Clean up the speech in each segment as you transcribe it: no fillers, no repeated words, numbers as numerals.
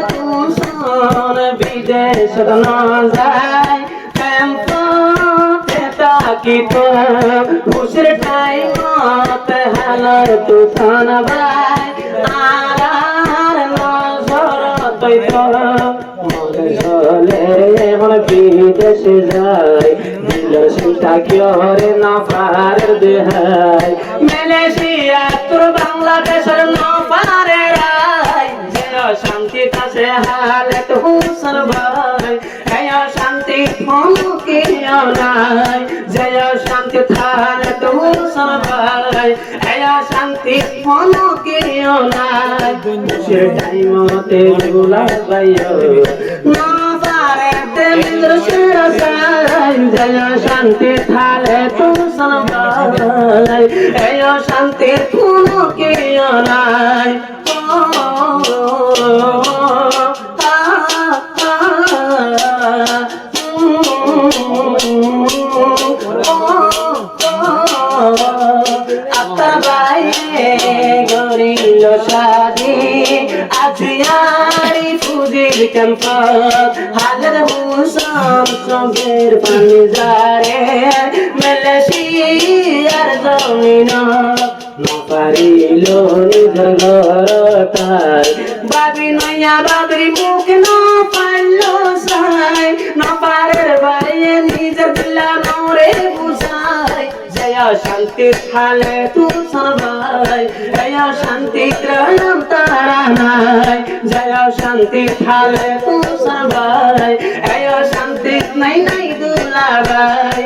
তুষণ বিদেশ ন যায় কি তো খুশির টাইমত হালার তুফান ভাই আর নজর তুই তো মনে চলে এখন বিদেশে যায় দিলের চিন্তা করে না পারের দেহাই মালয়েশিয়া তোর বাংলাদেশের না পারে রায় শান্তি কাছে হালত হুসন ভাই শান্তি ফোনকে নাই জয় শান্তি হালত হুসন ভাই শান্তি ফোনকে নাই সে টাইমতে গুলা ভাইও না পারে তেন্দ্র শিরসাই জয় শান্তি হালত হুসন ভাই শান্তি ফোনকে নাই গরিল শাদি আজিয়ারি ফুজির ক্যাম্প হালের হুসন চোখের পানি যারে মালয়েশিয়ার জমিন নপারিল নিজের ঘরটাই বাবি নয়া বাবরি মুখ না পারলো সাই নপারের বাইরে নিজের দিলা নরে বুঝাই জয় শান্তি থালে তু সবাই জয় শান্তি গ্রহণ তারা নাই জয় শান্তি থালে তু সবাই জয় শান্তি নাই নাই দুলাবাই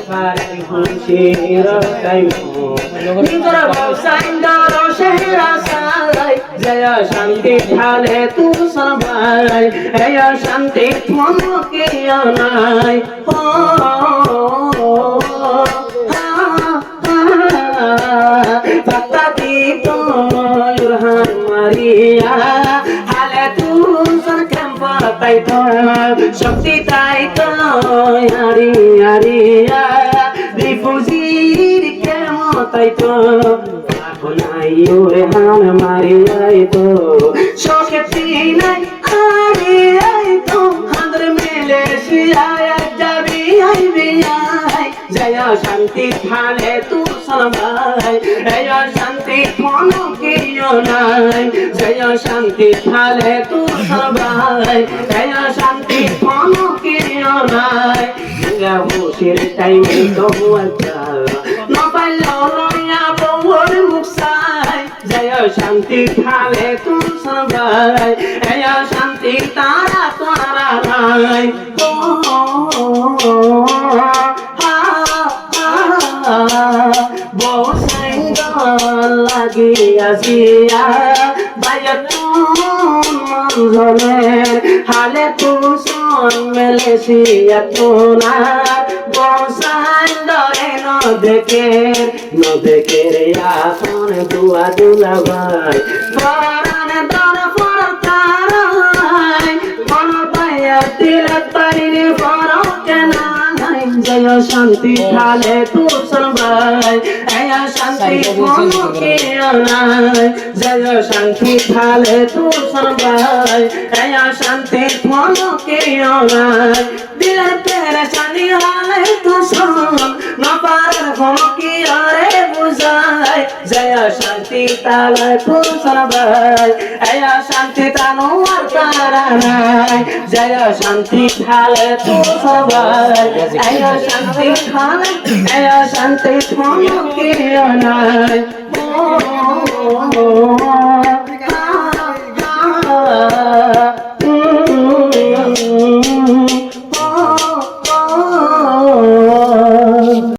পারে খুশির টাইমো নিজের ব্যবসায় দর শেহরা সাই জয় শান্তি থালে তু সবাই জয় শান্তি মনকে নাই পাতা দিত ইরহান মারিয়া হালে তু সরকাম পাতাই তো শক্তি তাই তো হারি হারিয়া রিফুজির কেমতাই তো নাই ওরে হান মারিয়াই তো শক্তি নাই আরে আই তো হাঁদর মালয়েশিয়া যাবি আইবি আই জয় শান্তি থালে তু সবাই জয় শান্তি মনকে নাই জয় শান্তি থালে তু সবাই জয় শান্তি মনকে নাই খুশির টাইমে তো না পাইলো নয়া বউর মুখসাই জয় শান্তি থালে তু সবাই জয় শান্তি তারা তারা নাই বউ সাইঙ্গল লাগিয়াছিয়া বায়তুন মঞ্জলের হালে তুষণ মালয়েশিয়া তোনা বউ সাইন্দরে নদেকের আসন দুয়া দুলাভাই পরান দর পরতারাই মন পাইয়া তিলক পারিনি ফরক নাই জয় শান্তি থালে তু সবাই জয় শান্তি মনকে নাই জয় শান্তি থালে তু সবাই জয় শান্তি মনকে নাই দিলের পেরেশানি হালে তু শোন না পারার ঘমকি আরে বুঝাই জয় শান্তি তালে তু সবাই জয় শান্তি তানো আর তারা নাই জয় শান্তি থালে তু সবাই জয় শান্তি থালে জয় শান্তি মনকে নাই